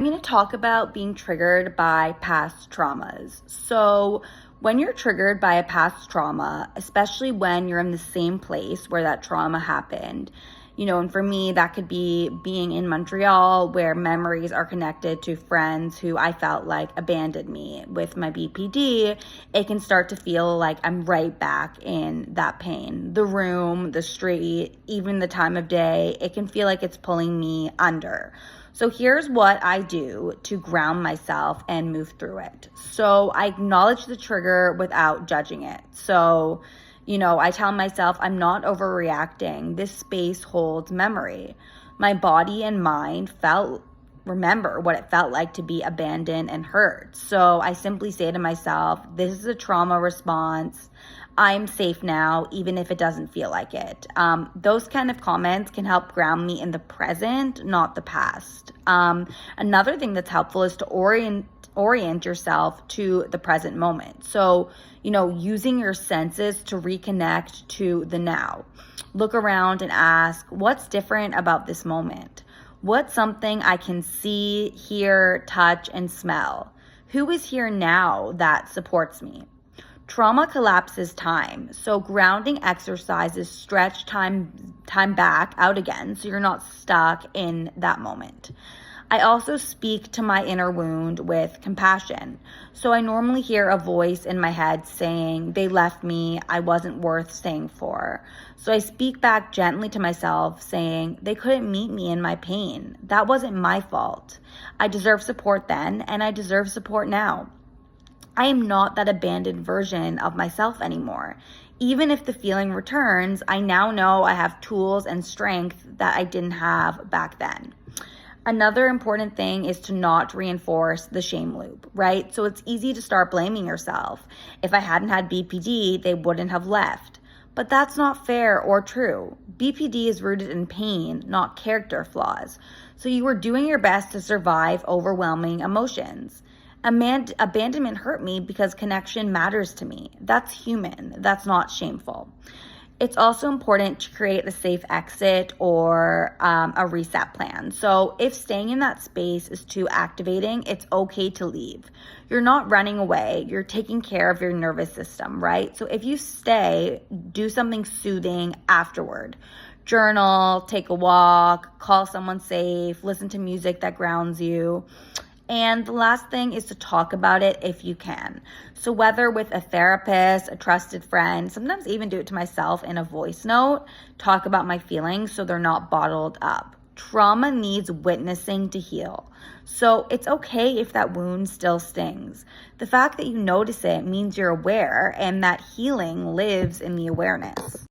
I'm going to talk about being triggered by past traumas. So, when you're triggered by a past trauma, especially when you're in the same place where that trauma happened, and for me, that could be being in Montreal where memories are connected to friends who I felt like abandoned me. With my BPD, it can start to feel like I'm right back in that pain. The room, the street, even the time of day, it can feel like it's pulling me under. So here's what I do to ground myself and move through it. So I acknowledge the trigger without judging it. So, I tell myself I'm not overreacting. This space holds memory. My body and mind remember what it felt like to be abandoned and hurt. So I simply say to myself, this is a trauma response. I'm safe now, even if it doesn't feel like it. Those kind of comments can help ground me in the present, not the past. Another thing that's helpful is to orient yourself to the present moment. So, using your senses to reconnect to the now. Look around and ask, what's different about this moment? What's something I can see, hear, touch, and smell? Who is here now that supports me? Trauma collapses time. So grounding exercises stretch time back out again so you're not stuck in that moment. I also speak to my inner wound with compassion. So I normally hear a voice in my head saying, they left me, I wasn't worth staying for. So I speak back gently to myself saying, they couldn't meet me in my pain. That wasn't my fault. I deserve support then, and I deserve support now. I am not that abandoned version of myself anymore. Even if the feeling returns, I now know I have tools and strength that I didn't have back then. Another important thing is to not reinforce the shame loop, right? So it's easy to start blaming yourself. If I hadn't had BPD, they wouldn't have left. But that's not fair or true. BPD is rooted in pain, not character flaws. So you were doing your best to survive overwhelming emotions. Abandonment hurt me because connection matters to me. That's human. That's not shameful. It's also important to create a safe exit or a reset plan. So if staying in that space is too activating, it's okay to leave. You're not running away. You're taking care of your nervous system, right? So if you stay, do something soothing afterward. Journal, take a walk, call someone safe, listen to music that grounds you. And the last thing is to talk about it if you can. So whether with a therapist, a trusted friend, sometimes even do it to myself in a voice note, talk about my feelings so they're not bottled up. Trauma needs witnessing to heal. So it's okay if that wound still stings. The fact that you notice it means you're aware and that healing lives in the awareness.